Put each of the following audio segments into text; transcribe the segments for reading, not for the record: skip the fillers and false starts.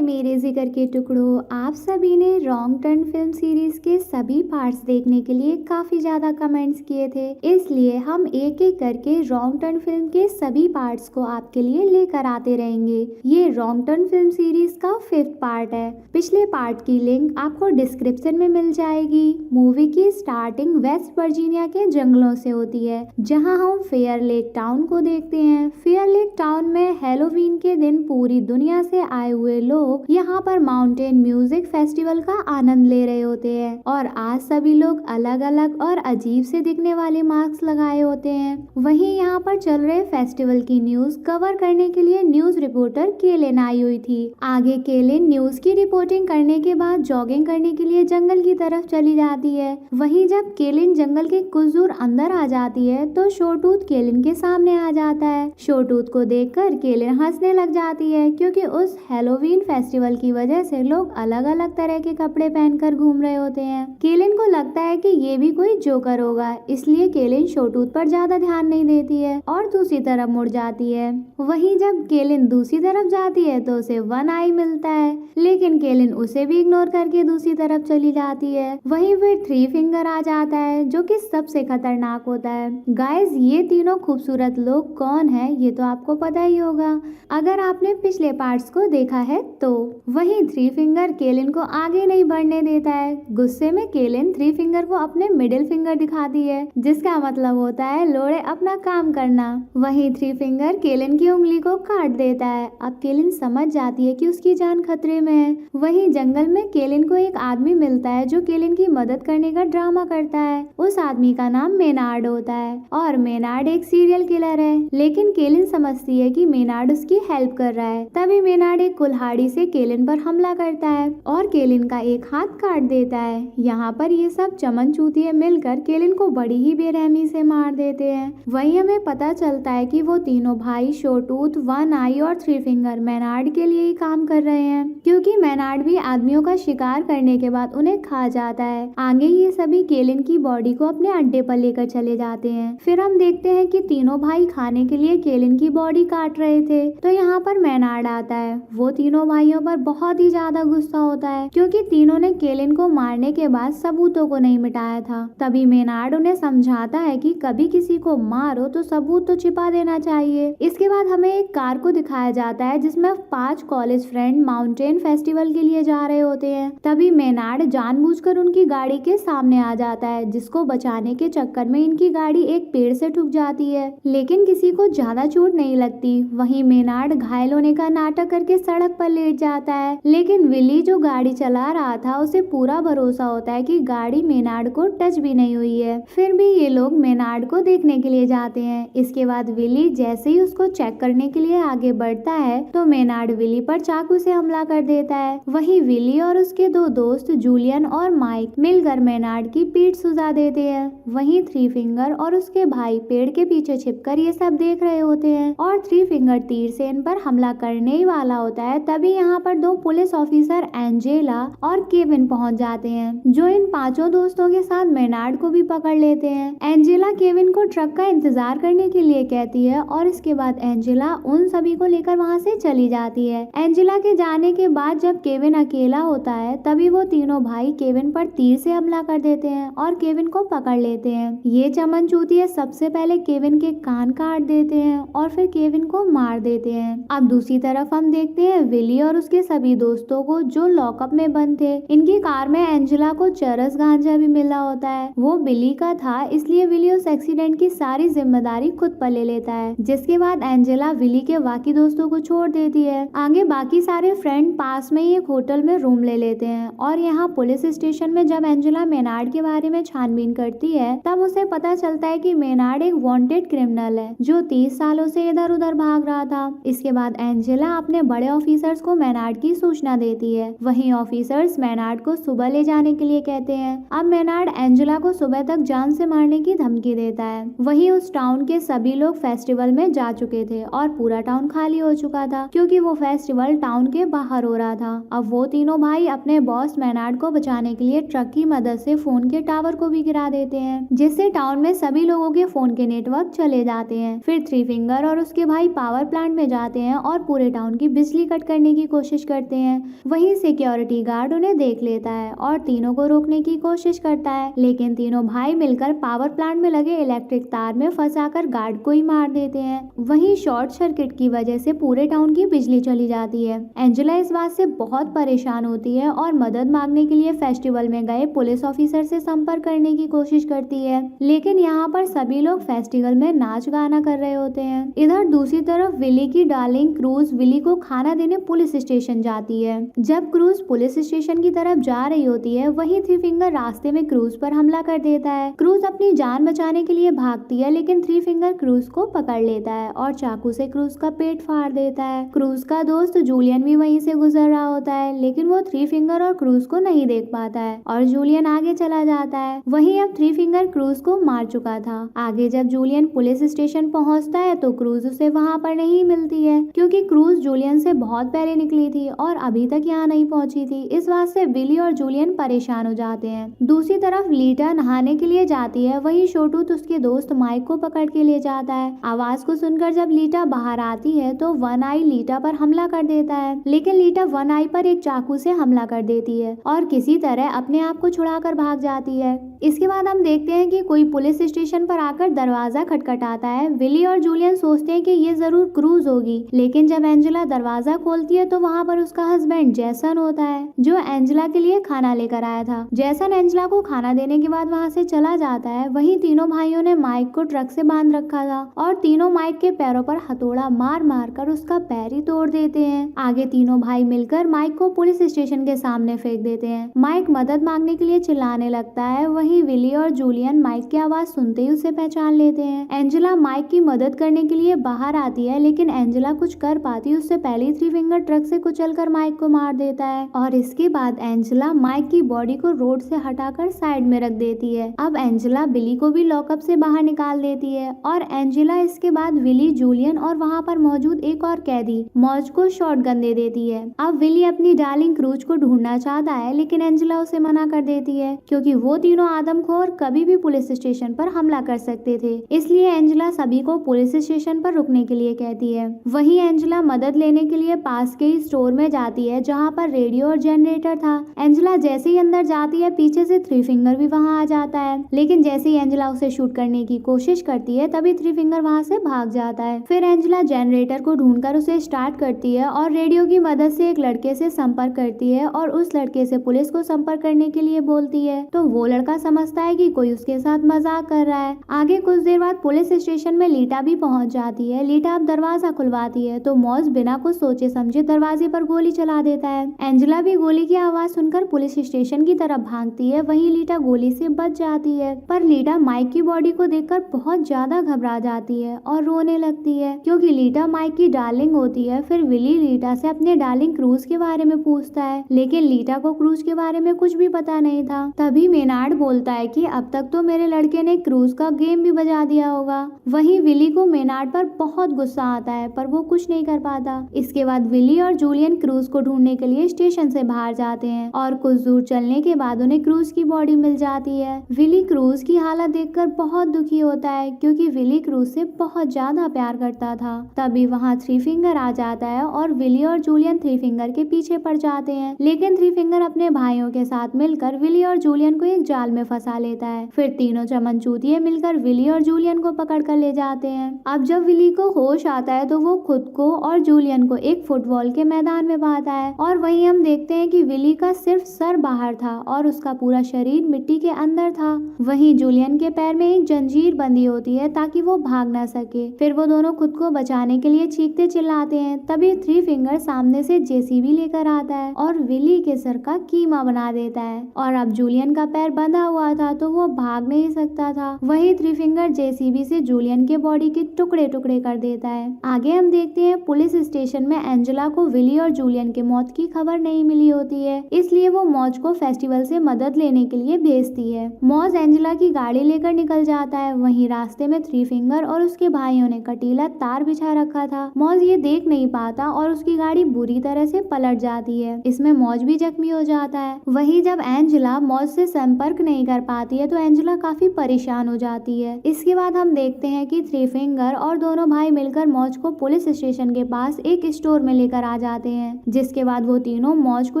हाय मेरे जिगर के टुकड़ों, आप सभी ने रॉन्ग टर्न फिल्म सीरीज के सभी पार्ट्स देखने के लिए काफी ज्यादा कमेंट्स किए थे। इसलिए हम एक एक करके रॉन्ग टर्न फिल्म के सभी पार्ट्स को आपके लिए लेकर आते रहेंगे। ये रॉन्ग टर्न फिल्म सीरीज का 5th पार्ट है। पिछले पार्ट की लिंक आपको डिस्क्रिप्शन में मिल जाएगी। मूवी की स्टार्टिंग वेस्ट वर्जीनिया के जंगलों से होती है, जहां हम फेयर लेक टाउन को देखते हैं। फेयर लेक टाउन में हैलोवीन के दिन पूरी दुनिया से आए हुए लोग यहाँ पर माउंटेन म्यूजिक फेस्टिवल का आनंद ले रहे होते हैं और आज सभी लोग अलग अलग और अजीब से दिखने वाले मास्क लगाए होते हैं। वहीं यहाँ पर चल रहे फेस्टिवल की न्यूज कवर करने के लिए न्यूज रिपोर्टर केलेन आई हुई थी। आगे केलेन न्यूज की रिपोर्टिंग करने के बाद जॉगिंग करने के लिए जंगल की तरफ चली जाती है। वहीं जब केलेन जंगल के कुछ दूर अंदर आ जाती है तो शोटूथ केलेन के सामने आ जाता है। शोटूथ को देखकर केलेन हंसने लग जाती है, क्योंकि उस हैलोवीन फेस्टिवल की वजह से लोग अलग अलग तरह के कपड़े पहनकर घूम रहे होते हैं। केलेन को लगता है कि ये भी कोई जोकर होगा, इसलिए केलेन शोटूथ पर ज्यादा ध्यान नहीं देती है और दूसरी तरफ मुड़ जाती है। वहीं जब केलेन दूसरी तरफ जाती है तो उसे वन आई मिलता है, लेकिन केलेन उसे भी इग्नोर करके दूसरी तरफ चली जाती है। वहीं फिर थ्री फिंगर आ जाता है, जो कि सबसे खतरनाक होता है। गाइस, ये तीनों खूबसूरत लोग कौन है ये तो आपको पता ही होगा अगर आपने पिछले पार्ट्स को देखा है तो। वहीं थ्री फिंगर केलेन को आगे नहीं बढ़ने देता है। गुस्से में केलेन थ्री फिंगर को अपने मिडिल फिंगर दिखाती है, जिसका मतलब होता है लोड़े अपना काम करना। वहीं थ्री फिंगर केलेन की उंगली को काट देता है। अब केलेन समझ जाती है कि उसकी जान खतरे में है। वहीं जंगल में केलेन को एक आदमी मिलता है जो केलेन की मदद करने का ड्रामा करता है। उस आदमी का नाम मेनार्ड होता है और मेनार्ड एक सीरियल किलर है, लेकिन केलेन समझती है कि मेनार्ड उसकी हेल्प कर रहा है। तभी मेनार्ड एक कुल्हाड़ी से केलेन पर हमला करता है और केलेन का एक हाथ काट देता है। यहाँ पर ये सब चमन चूतिए मिलकर केलेन को बड़ी ही बेरहमी से मार देते हैं। वहीं हमें पता चलता है कि वो तीनों भाई शोटूथ, वन आई और थ्री फिंगर मेनार्ड के लिए ही काम कर रहे हैं, क्योंकि मेनार्ड भी आदमियों का शिकार करने के बाद उन्हें खा जाता है। आगे ये सभी केलेन की बॉडी को अपने अड्डे पर लेकर चले जाते हैं। फिर हम देखते हैं कि तीनों भाई खाने के लिए केलेन की बॉडी काट रहे थे, तो यहाँ पर मेनार्ड आता है। वो तीनों भाइयों पर बहुत ही ज्यादा गुस्सा होता है, क्योंकि तीनों ने केलेन को मारने के बाद सबूतों को नहीं मिटाया था। तभी मेनार्ड उन्हें समझाता है कि कभी किसी को मारो तो सबूत तो छिपा देना चाहिए। इसके बाद हमें एक कार को दिखाया जाता है जिसमें 5 कॉलेज फ्रेंड माउंटेन फेस्टिवल के लिए जा रहे होते हैं। तभी मेनार्ड जानबूझकर उनकी गाड़ी के सामने आ जाता है, जिसको बचाने के चक्कर में इनकी गाड़ी एक पेड़ से ठुक जाती है, लेकिन किसी को ज्यादा चोट नहीं लगती। वहीं मेनार्ड घायल होने का नाटक करके सड़क पर लेट जाता है, लेकिन विली जो गाड़ी चला रहा था उसे पूरा भरोसा होता है कि गाड़ी मेनार्ड को टच भी नहीं हुई है। फिर भी ये लोग मेनार्ड को देखने के लिए जाते हैं। इसके बाद विली जैसे ही उसको चेक करने के लिए आगे बढ़ता है तो मेनार्ड विली पर चाकू से हमला कर देता है। वहीं विली और उसके 2 दोस्त जूलियन और माइक मिलकर मेनार्ड की पीठ सुजा देते हैं। वहीं थ्री फिंगर और उसके भाई पेड़ के पीछे छिपकर ये सब देख रहे होते हैं और थ्री फिंगर तीर से इन पर हमला करने ही वाला होता है। तभी यहाँ पर 2 पुलिस ऑफिसर एंजेला और केविन पहुंच जाते हैं, जो इन 5 दोस्तों के साथ मेनार्ड को भी पकड़ लेते हैं। एंजेला केविन को ट्रक का इंतजार करने के लिए कहती है और इसके बाद एंजेला उन सभी को लेकर वहाँ से चली जाती है। एंजेला के जाने के बाद जब केविन अकेला होता है तभी वो तीनों भाई केविन पर तीर से हमला कर देते हैं और केविन को पकड़ लेते हैं। ये चमन चूतिए सबसे पहले केविन के कान काट देते हैं और फिर केविन को मार देते हैं। अब दूसरी तरफ हम देखते हैं विली और उसके सभी दोस्तों को जो लॉकअप में बंद थे। इनकी कार में एंजेला को चरस गांजा भी मिला होता है। वो विली का था, इसलिए विली उस एक्सीडेंट की सारी जिम्मेदारी खुद पर ले लेता है। जिसके बाद एंजेला विली के बाकी दोस्तों को छोड़ देती है। आगे बाकी सारे फ्रेंड पास में ही एक होटल में रूम ले लेते हैं और यहाँ पुलिस स्टेशन में जब एंजेला मेनार्ड के बारे में छानबीन करती है तब उसे पता चलता है कि मेनार्ड एक वांटेड क्रिमिनल है जो 30 सालों से इधर उधर भाग रहा था। इसके बाद एंजेला अपने बड़े ऑफिसर्स को मेनार्ड की सूचना देती है। वहीं ऑफिसर्स मेनार्ड को सुबह ले जाने के लिए कहते हैं। अब मेनार्ड एंजेला को सुबह तक जान से मारने की धमकी देता है। वहीं उस टाउन के सभी लोग फेस्टिवल में जा चुके थे और पूरा टाउन खाली हो चुका था, क्योंकि वो फेस्टिवल टाउन के बाहर हो रहा था। अब वो तीनों भाई अपने बॉस मेनार्ड को बचाने के लिए ट्रक की मदद से फोन के टावर को भी गिरा देते हैं, जिससे टाउन में सभी लोगों के फोन के नेटवर्क चले जाते हैं। फिर थ्री फिंगर और उसके भाई पावर प्लांट में जाते हैं और पूरे टाउन की बिजली कट करने की कोशिश करते हैं। वहीं सिक्योरिटी गार्ड उन्हें देख लेता है और तीनों को रोकने की कोशिश करता है, लेकिन तीनों भाई मिलकर पावर प्लांट में लगे इलेक्ट्रिक तार में फंसाकर गार्ड को ही मार देते हैं। वहीं शॉर्ट सर्किट की वजह से पूरे टाउन की बिजली चली जाती है। एंजेला इस बात से बहुत परेशान होती है और मदद मांगने के लिए फेस्टिवल में गए पुलिस ऑफिसर से संपर्क करने की कोशिश करती है, लेकिन यहाँ पर सभी लोग फेस्टिवल में नाच गाना कर रहे होते हैं। इधर दूसरी तरफ विली की डार्लिंग क्रूज विली को खाना देने पुलिस स्टेशन जाती है। जब क्रूज पुलिस स्टेशन की तरफ जा रही होती है, वहीं थ्री फिंगर रास्ते में क्रूज पर हमला कर देता है। क्रूज अपनी जान बचाने के लिए भागती है, लेकिन थ्री फिंगर क्रूज को पकड़ लेता है और चाकू से क्रूज का पेट फाड़ देता है। क्रूज का दोस्त जूलियन भी वहीं से गुजर रहा होता है, लेकिन वो थ्री फिंगर और क्रूज को नहीं देख पाता है और जूलियन आगे चला जाता है। वहीं अब थ्री फिंगर क्रूज को मार चुका था। आगे जब जूलियन पुलिस स्टेशन पहुंचता है तो क्रूज उसे वहां पर नहीं मिलती है, क्योंकि क्रूज जूलियन से बहुत पहले निकली थी और अभी तक यहाँ नहीं पहुंची थी। इस बात से बिली और जूलियन परेशान हो जाते हैं। दूसरी तरफ लीटा नहाने के लिए जाती है। वहीं शोटूथ उसके दोस्त माइक को पकड़ के ले जाता है। आवाज को सुनकर जब लीटा बाहर आती है तो वन आई लीटा पर हमला कर देता है, लेकिन लीटा वन आई पर एक चाकू से हमला कर देती है और किसी तरह अपने आप को छुड़ाकर भाग जाती है। इसके बाद हम देखते हैं कि कोई पुलिस स्टेशन पर आकर दरवाजा खटखटाता है। विली और जूलियन सोचते हैं कि ये जरूर क्रूज होगी, लेकिन जब एंजेला दरवाजा खोलती है तो वहाँ पर उसका हस्बैंड जैसन होता है, जो एंजेला के लिए खाना लेकर आया था। जैसन एंजेला को खाना देने के बाद वहाँ से चला जाता है। वहीं तीनों भाइयों ने माइक को ट्रक से बांध रखा था और तीनों माइक के पैरों पर हथौड़ा मार मार कर उसका पैर ही तोड़ देते हैं। आगे तीनों भाई मिलकर माइक को पुलिस स्टेशन के सामने फेंक देते हैं। माइक मदद मांगने के लिए चिल्लाने लगता है। वहीं विली और जूलियन माइक की आवाज सुनते ही उसे पहचान लेते हैं। एंजेला माइक की मदद करने के लिए बाहर आती है, लेकिन एंजेला कुछ कर पाती उससे पहले थ्री फिंगर ट्रक से कुचलकर माइक को मार देता है और इसके बाद एंजेला माइक की बॉडी को रोड से हटाकर साइड में रख देती है। अब एंजेला बिली को भी लॉकअप से बाहर निकाल देती है और एंजेला इसके बाद विली, जूलियन और वहाँ पर मौजूद एक और कैदी मौज को शॉटगन दे देती है। अब विली अपनी डार्लिंग क्रूज को ढूंढना चाहता है, लेकिन एंजेला उसे मना कर देती है, क्योंकि वो तीनों आदमखोर कभी भी पुलिस स्टेशन पर हमला कर सकते थे। इसलिए एंजेला सभी को पुलिस स्टेशन पर रुकने के लिए कहती है। वहीं एंजेला मदद लेने के लिए पास के ही स्टोर में जाती है, जहाँ पर रेडियो और जनरेटर था। एंजेला जैसे ही अंदर जाती है, पीछे से थ्री फिंगर भी वहाँ आ जाता है, लेकिन जैसे ही एंजेला उसे शूट करने की कोशिश करती है, तभी थ्री फिंगर वहाँ से भाग जाता है। फिर एंजेला जनरेटर को ढूंढकर उसे स्टार्ट करती है और रेडियो की मदद से एक लड़के से संपर्क करती है और उस लड़के से पुलिस को संपर्क करने के लिए बोलती है। तो वो लड़का समझता है कि कोई उसके साथ मजाक कर रहा है। आगे कुछ देर बाद पुलिस स्टेशन में लीटा भी पहुंच जाती है। लीटा अब दरवाजा खुलवाती है तो मौज बिना कुछ सोचे समझे दरवाजे पर गोली चला देता है। एंजेला भी गोली की आवाज सुनकर पुलिस स्टेशन की तरफ भागती है। वहीं लीटा गोली से बच जाती है, पर लीटा माइक की बॉडी को देखकर बहुत ज्यादा घबरा जाती है और रोने लगती है, क्योंकि लीटा माइक की डार्लिंग होती है। फिर विली लीटा से अपने डार्लिंग क्रूज के बारे में पूछता है, लेकिन लीटा को क्रूज के बारे में कुछ भी पता नहीं था। तभी मेनार्ड बोलता है कि अब तक तो मेरे लड़के ने क्रूज का गेम भी बजा दिया होगा। वहीं विली को मेनार्ड पर बहुत गुस्सा आता है, पर वो कुछ नहीं कर पाता। इसके बाद विली और जूलियन क्रूज को ढूंढने के लिए स्टेशन से बाहर जाते हैं और कुछ दूर चलने के बाद उन्हें क्रूज की बॉडी मिल जाती है। विली क्रूज की हालत देखकर बहुत दुखी होता है, क्योंकि विली क्रूज से बहुत ज्यादा प्यार करता था। तभी वहाँ थ्री फिंगर आ जाता है और विली और जूलियन थ्री फिंगर के पीछे पड़ जाते हैं, लेकिन थ्री फिंगर अपने भाइयों के साथ मिलकर विली और जूलियन को एक जाल में फंसा लेता है। फिर तीनों चमनचूतिये मिलकर विली और जूलियन को पकड़ कर ले जाते हैं। अब जब विली को होश आता है तो वो खुद को और जूलियन को एक फुटबॉल के मैदान में पाता है और वहीं हम देखते हैं कि विली का सिर्फ सर बाहर था और उसका पूरा शरीर मिट्टी के अंदर था। वहीं जूलियन के पैर में एक जंजीर बंधी होती है ताकि वो भाग ना सके। फिर वो दोनों खुद को बचाने के लिए चीखते चिल्लाते हैं। तभी थ्री फिंगर सामने से जेसीबी लेकर आता है और विली के सर का कीमा बना देता है और अब जूलियन का पैर बंधा हुआ था तो वो भाग नहीं सकता था। वही थ्री फिंगर जेसीबी से जूलियन के बॉडी के टुकड़े टुकड़े कर देता है। आगे हम देखते हैं पुलिस स्टेशन में एंजेला को विली और जूलियन के मौत की खबर नहीं मिली होती है, इसलिए वो मौज को फेस्टिवल से मदद लेने के लिए भेजती है। मौज एंजेला की गाड़ी लेकर निकल जाता है। वहीं रास्ते में थ्री फिंगर और उसके भाइयों ने कटीला तार बिछा रखा था। मौज ये देख नहीं पाता और उसकी गाड़ी बुरी तरह से पलट जाती है। इसमें मौज भी जख्मी हो जाता है। वहीं जब एंजेला मौज से संपर्क नहीं कर पाती है तो एंजेला काफी परेशान हो जाती है। इसके बाद हम देखते हैं कि थ्री फिंगर और दोनों भाई मिलकर मौज को पुलिस स्टेशन के पास एक स्टोर में लेकर आ जाते हैं, जिसके बाद वो तीनों मौज को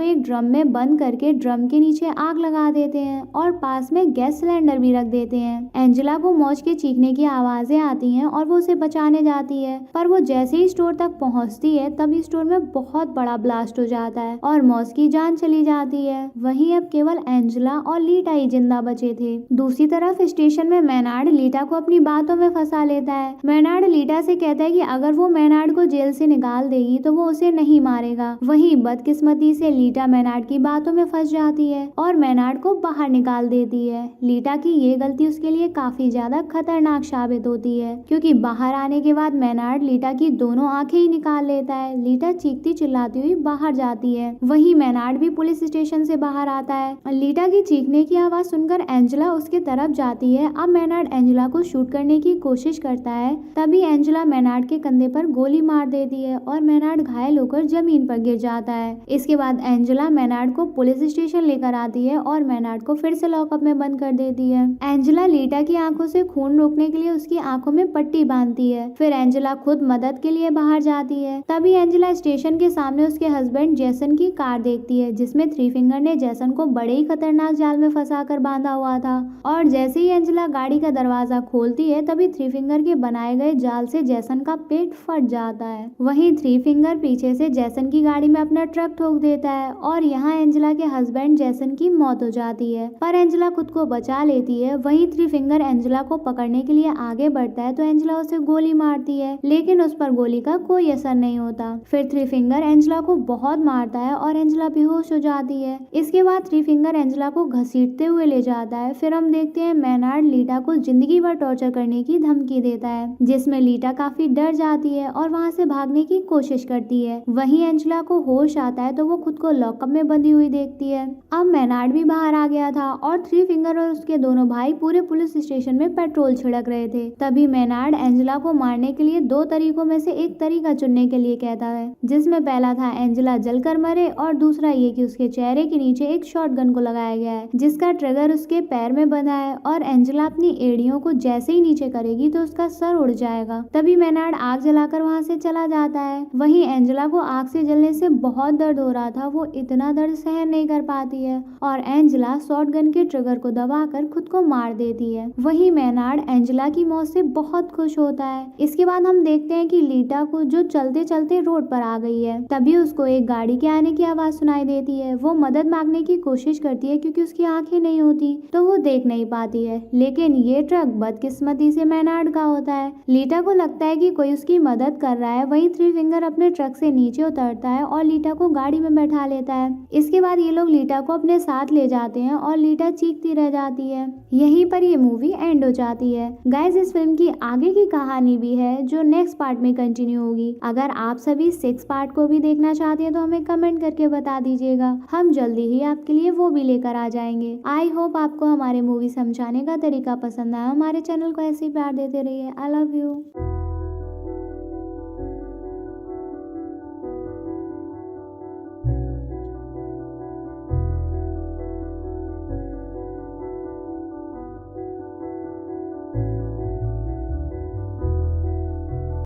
एक ड्रम में बंद करके ड्रम के नीचे आग लगा देते हैं और पास में गैस सिलेंडर भी रख देते हैं। एंजेला को मौज के चीखने की आवाजें आती हैं और वो उसे बचाने जाती है, पर वो जैसे ही स्टोर तक पहुंचती है तभी स्टोर में बहुत बड़ा ब्लास्ट हो जाता है और मौज की जान चली जाती है। वहीं अब केवल एंजेला और लीटा ही जिंदा बचे थे। दूसरी तरफ स्टेशन में मैनार्ड लीटा को अपनी बातों में फंसा लेता है। मैनार्ड लीटा से कहता है कि अगर वो मैनार्ड को जेल से निकाल देगी तो वो उसे नहीं मारेगा। वहीं बदकिस्मती से लीटा मैनार्ड की बातों में फंस जाती है और मैनार्ड को बाहर निकाल देती है। लीटा की ये गलती उसके लिए काफी ज्यादा खतरनाक साबित होती है, क्योंकि बाहर आने के बाद मैनार्ड लीटा की दोनों आंखें ही निकाल लेता है। लीटा चीखती चिल्लाती हुई बाहर जाती है। वहीं मैनार्ड भी पुलिस स्टेशन से बाहर आता है। लीटा की चीखने की आवाज सुनकर एंजेला उसके तरफ जाती है। अब मैनार्ड एंजेला को शूट करने की कोशिश करता है, तभी एंजेला मैनार्ड के कंधे पर गोली मार देती है और मैनार्ड घायल होकर जमीन पर गिर जाता है। इसके बाद एंजेला मैनार्ड को पुलिस स्टेशन लेकर आती है और मैनार्ड को फिर से लॉकअप में बंद कर देती है। एंजेला लीटा की आंखों से खून रोकने के लिए उसकी आंखों में पट्टी बांधती है। फिर एंजेला खुद मदद के लिए बाहर जाती है। तभी एंजेला स्टेशन के सामने उसके हस्बैंड जैसन की कार देखती है, जिसमें थ्री फिंगर ने जैसन को बड़े ही खतरनाक जाल में फंसाकर बांधा हुआ था। और जैसे ही एंजेला गाड़ी का दरवाजा खोलती है तभी थ्री फिंगर के बनाए गए जाल से जैसन का पेट फट जाता है। वहीं थ्री फिंगर पीछे से जैसन की गाड़ी में अपना ट्रक ठोक देता है और यहाँ एंजेला के हस्बैंड जैसन की मौत हो जाती है, पर एंजेला खुद को बचा लेती है। वहीं थ्री फिंगर एंजेला को पकड़ने के लिए आगे बढ़ता है तो एंजेला उसे गोली मारती है, लेकिन उस पर गोली का कोई असर नहीं होता। फिर थ्री फिंगर एंजेला को बहुत मारता है और एंजेला बेहोश हो जाती है। इसके बाद थ्री फिंगर एंजेला को घसीटते हुए ले जाता है। फिर हम देखते हैं मैनार्ड लीटा को जिंदगी भर टॉर्चर करने की धमकी देता है, जिसमें लीटा काफी डर जाती है और वहाँ से भागने की कोशिश करती है। वहीं एंजेला को होश आता है तो वो खुद को लॉकअप में बंधी हुई देखती है। अब मैनार्ड भी बाहर आ गया था और थ्री फिंगर और उसके दोनों भाई पूरे पुलिस स्टेशन में पेट्रोल छिड़क रहे थे। तभी मैनार्ड एंजेला को मारने के लिए दो तरीकों में से एक तरीका चुनने के लिए कहता है, जिसमें पहला था एंजेला जलकर मरे और दूसरा ये कि उसके चेहरे के नीचे एक शॉटगन को लगाया गया है, जिसका ट्रिगर उसके पैर में बंधा है और एंजेला अपनी एड़ियों को जैसे ही नीचे करेगी तो उसका सर उड़ जाएगा। तभी मैनार्ड आग जलाकर वहाँ से चला जाता है। वहीं एंजेला को आग से जलने से बहुत दर्द हो रहा था, वो इतना दर्द सहन नहीं कर पाती है और एंजेला शॉटगन के ट्रिगर को दबाकर खुद को मार देती है। वहीं मैनार्ड एंजेला की मौत से बहुत खुश होता है। इसके बाद हम देखते हैं कि लीटा को जो चलते चलते रोड पर आ गई है, तभी उसको एक गाड़ी के आने की आवाज सुनाई देती है। वो मदद मांगने की कोशिश करती है क्योंकि उसकी आंखें नहीं होती तो वो देख नहीं पाती है, लेकिन ये ट्रक बदकिस्मती से मैनार्ड का होता है। लीटा को लगता है कि कोई उसकी मदद कर रहा है। वहीं थ्री फिंगर अपने ट्रक से नीचे उतरता है और लीटा को गाड़ी में बैठा लेता है। इसके बाद ये लोग लीटा को अपने साथ ले जाते हैं और लीटा चीखती रह जाती है। यहीं पर ये मूवी एंड हो जाती है। गाइस, इस फिल्म की आगे की कहानी भी है जो नेक्स्ट पार्ट में कंटिन्यू होगी। अगर आप सभी 6 पार्ट को भी देखना चाहते हैं तो हमें कमेंट करके बता दीजिएगा, हम जल्दी ही आपके लिए वो भी लेकर आ जाएंगे। आई होप आपको हमारे मूवी समझाने का तरीका पसंद आया। हमारे चैनल को ऐसे ही प्यार देते रहिए। I love you.